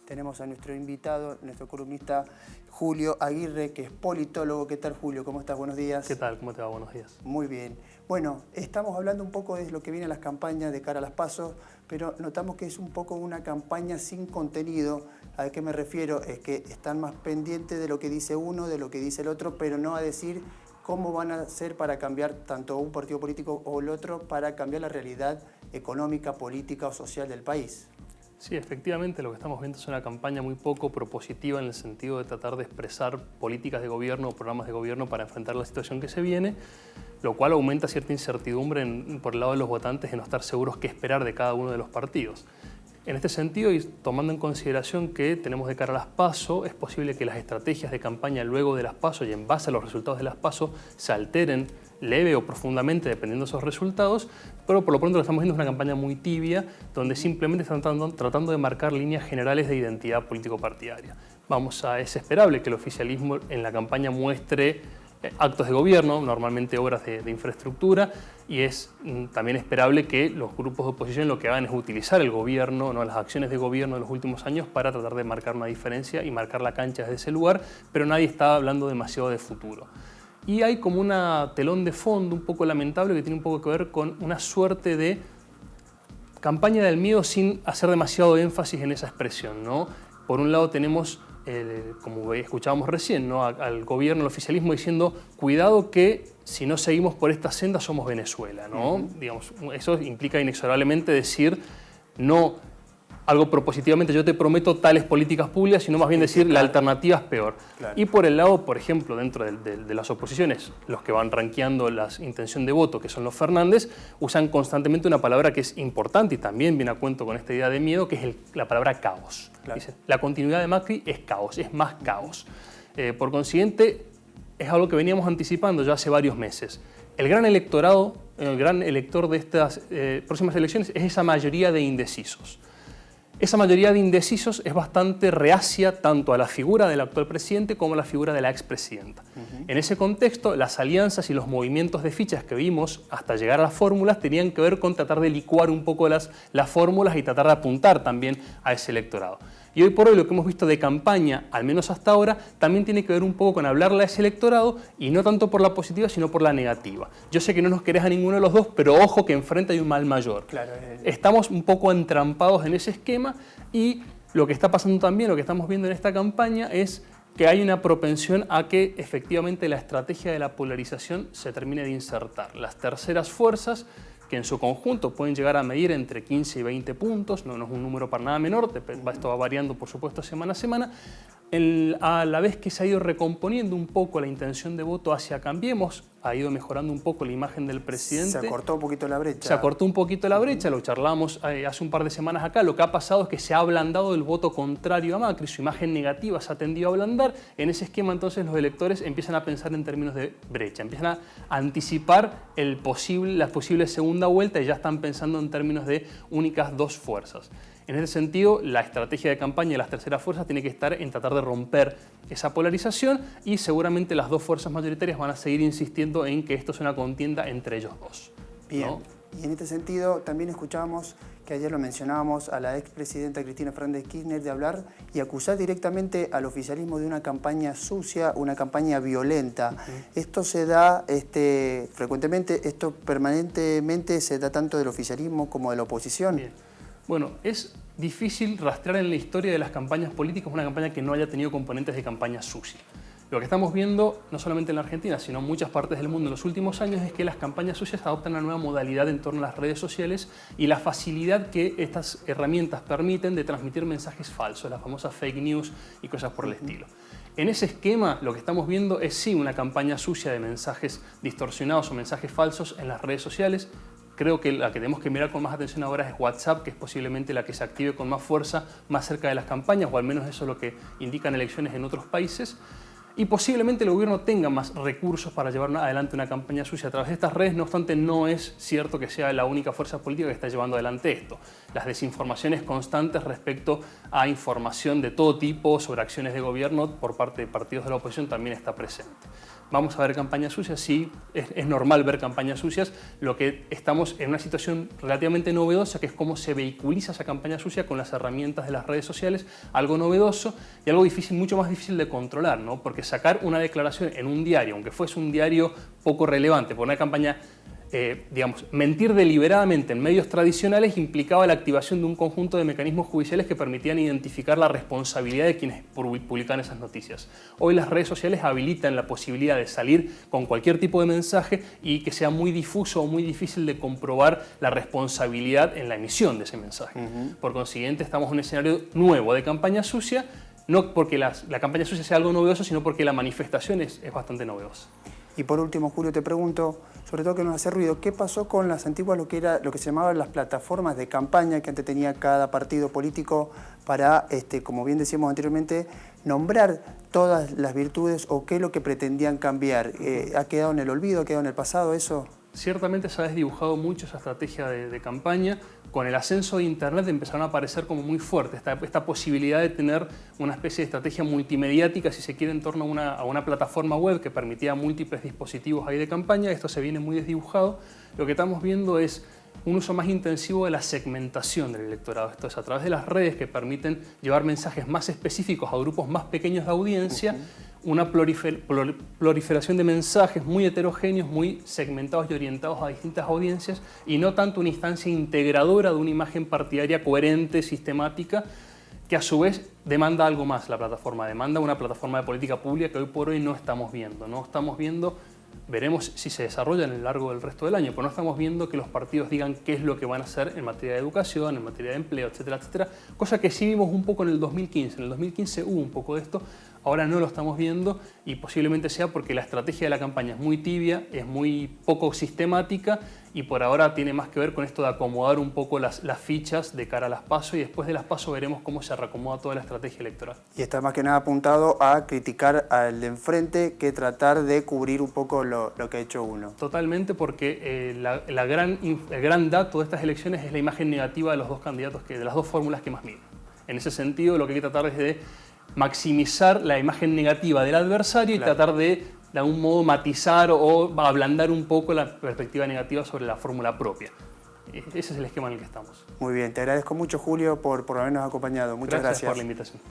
tenemos a nuestro invitado, nuestro columnista Julio Aguirre, que es politólogo. ¿Qué tal, Julio? ¿Cómo estás? Buenos días. ¿Qué tal? ¿Cómo te va? Buenos días. Muy bien. Bueno, estamos hablando un poco de lo que viene a las campañas de cara a las PASO, pero notamos que es un poco una campaña sin contenido. ¿A qué me refiero? Es que están más pendientes de lo que dice uno, de lo que dice el otro, pero no a decir cómo van a hacer para cambiar tanto un partido político o el otro, para cambiar la realidad económica, política o social del país. Sí, efectivamente lo que estamos viendo es una campaña muy poco propositiva en el sentido de tratar de expresar políticas de gobierno o programas de gobierno para enfrentar la situación que se viene, lo cual aumenta cierta incertidumbre por el lado de los votantes de no estar seguros qué esperar de cada uno de los partidos. En este sentido, y tomando en consideración que tenemos de cara a las PASO, es posible que las estrategias de campaña luego de las PASO y en base a los resultados de las PASO se alteren leve o profundamente dependiendo de esos resultados, pero por lo pronto lo que estamos viendo es una campaña muy tibia donde simplemente están tratando de marcar líneas generales de identidad político-partidaria. Es esperable que el oficialismo en la campaña muestre actos de gobierno, normalmente obras de infraestructura, y es también esperable que los grupos de oposición lo que hagan es utilizar el gobierno, las acciones de gobierno de los últimos años para tratar de marcar una diferencia y marcar la cancha desde ese lugar, pero nadie está hablando demasiado de futuro. Y hay como una telón de fondo un poco lamentable que tiene un poco que ver con una suerte de campaña del miedo sin hacer demasiado énfasis en esa expresión, ¿no? Por un lado tenemos, como escuchábamos recién, ¿no?, al gobierno, al oficialismo diciendo cuidado que si no seguimos por esta senda somos Venezuela, ¿no? Digamos, eso implica inexorablemente decir no algo propositivamente, yo te prometo tales políticas públicas, sino más bien decir la alternativa es peor. Claro. Y por el lado, por ejemplo, dentro de las oposiciones, los que van rankeando la intención de voto, que son los Fernández, usan constantemente una palabra que es importante y también viene a cuento con esta idea de miedo, que es la palabra caos. Claro. Dice, la continuidad de Macri es caos, es más caos. Por consiguiente, es algo que veníamos anticipando ya hace varios meses. El gran electorado, el gran elector de estas próximas elecciones es esa mayoría de indecisos. Esa mayoría de indecisos es bastante reacia tanto a la figura del actual presidente como a la figura de la expresidenta. En ese contexto, las alianzas y los movimientos de fichas que vimos hasta llegar a las fórmulas tenían que ver con tratar de licuar un poco las fórmulas y tratar de apuntar también a ese electorado. Y hoy por hoy lo que hemos visto de campaña, al menos hasta ahora, también tiene que ver un poco con hablarle a ese electorado y no tanto por la positiva, sino por la negativa. Yo sé que no nos querés a ninguno de los dos, pero ojo que enfrente hay un mal mayor. Claro, estamos un poco entrampados en ese esquema y lo que está pasando también, lo que estamos viendo en esta campaña es que hay una propensión a que efectivamente la estrategia de la polarización se termine de insertar. Las terceras fuerzas, que en su conjunto pueden llegar a medir entre 15 y 20 puntos, no es un número para nada menor, esto va variando por supuesto semana a semana, a la vez que se ha ido recomponiendo un poco la intención de voto hacia Cambiemos, ha ido mejorando un poco la imagen del presidente. Se acortó un poquito la brecha. Se acortó un poquito la brecha, lo charlamos hace un par de semanas acá. Lo que ha pasado es que se ha ablandado el voto contrario a Macri, su imagen negativa se ha tendido a ablandar. En ese esquema entonces los electores empiezan a pensar en términos de brecha, empiezan a anticipar la posible segunda vuelta y ya están pensando en términos de únicas dos fuerzas. En ese sentido, la estrategia de campaña de las terceras fuerzas tiene que estar en tratar de romper esa polarización y seguramente las dos fuerzas mayoritarias van a seguir insistiendo en que esto es una contienda entre ellos dos. Bien, ¿no? Y en este sentido también escuchábamos, que ayer lo mencionábamos, a la expresidenta Cristina Fernández de Kirchner de hablar y acusar directamente al oficialismo de una campaña sucia, una campaña violenta. Esto se da frecuentemente, esto permanentemente se da tanto del oficialismo como de la oposición. Bien. Bueno, es difícil rastrear en la historia de las campañas políticas una campaña que no haya tenido componentes de campaña sucia. Lo que estamos viendo, no solamente en la Argentina, sino en muchas partes del mundo en los últimos años, es que las campañas sucias adoptan una nueva modalidad en torno a las redes sociales y la facilidad que estas herramientas permiten de transmitir mensajes falsos, las famosas fake news y cosas por el estilo. En ese esquema, lo que estamos viendo es sí una campaña sucia de mensajes distorsionados o mensajes falsos en las redes sociales. Creo que la que tenemos que mirar con más atención ahora es WhatsApp, que es posiblemente la que se active con más fuerza más cerca de las campañas, o al menos eso es lo que indican elecciones en otros países. Y posiblemente el gobierno tenga más recursos para llevar adelante una campaña sucia a través de estas redes. No obstante, no es cierto que sea la única fuerza política que está llevando adelante esto. Las desinformaciones constantes respecto a información de todo tipo sobre acciones de gobierno por parte de partidos de la oposición también está presente. ¿Vamos a ver campañas sucias? Sí, es normal ver campañas sucias. Lo que estamos en una situación relativamente novedosa, que es cómo se vehiculiza esa campaña sucia con las herramientas de las redes sociales, algo novedoso y algo difícil, mucho más difícil de controlar, ¿no? Porque sacar una declaración en un diario, aunque fuese un diario poco relevante, por una campaña, digamos, mentir deliberadamente en medios tradicionales implicaba la activación de un conjunto de mecanismos judiciales que permitían identificar la responsabilidad de quienes publican esas noticias. Hoy las redes sociales habilitan la posibilidad de salir con cualquier tipo de mensaje y que sea muy difuso o muy difícil de comprobar la responsabilidad en la emisión de ese mensaje. Por consiguiente, estamos en un escenario nuevo de campaña sucia, no porque la campaña sucia sea algo novedoso, sino porque la manifestación es bastante novedosa. Y por último, Julio, te pregunto, sobre todo que nos hace ruido, ¿qué pasó con las antiguas, lo que se llamaban las plataformas de campaña que antes tenía cada partido político para, como bien decíamos anteriormente, nombrar todas las virtudes o qué es lo que pretendían cambiar? ¿Ha quedado en el olvido, ha quedado en el pasado eso? Ciertamente se ha desdibujado mucho esa estrategia de campaña. Con el ascenso de Internet empezaron a aparecer como muy fuerte esta posibilidad de tener una especie de estrategia multimediática, si se quiere, en torno a una plataforma web que permitía múltiples dispositivos ahí de campaña. Esto se viene muy desdibujado. Lo que estamos viendo es un uso más intensivo de la segmentación del electorado. Esto es a través de las redes que permiten llevar mensajes más específicos a grupos más pequeños de audiencia, una proliferación de mensajes muy heterogéneos, muy segmentados y orientados a distintas audiencias y no tanto una instancia integradora de una imagen partidaria coherente, sistemática, que a su vez demanda algo más la plataforma, demanda una plataforma de política pública que hoy por hoy no estamos viendo. Veremos si se desarrolla en el largo del resto del año, pero no estamos viendo que los partidos digan qué es lo que van a hacer en materia de educación, en materia de empleo, etcétera, etcétera, cosa que sí vimos un poco en el 2015. En el 2015 hubo un poco de esto, ahora no lo estamos viendo y posiblemente sea porque la estrategia de la campaña es muy tibia, es muy poco sistemática y por ahora tiene más que ver con esto de acomodar un poco las fichas de cara a las PASO y después de las PASO veremos cómo se reacomoda toda la estrategia electoral. Y está más que nada apuntado a criticar al de enfrente que tratar de cubrir un poco lo que ha hecho uno. Totalmente, porque el gran dato de estas elecciones es la imagen negativa de los dos candidatos, de las dos fórmulas que más miden. En ese sentido, lo que hay que tratar es de maximizar la imagen negativa del adversario y tratar de algún modo matizar o ablandar un poco la perspectiva negativa sobre la fórmula propia. Ese es el esquema en el que estamos. Muy bien, te agradezco mucho, Julio, por habernos acompañado. Muchas gracias. Gracias por la invitación.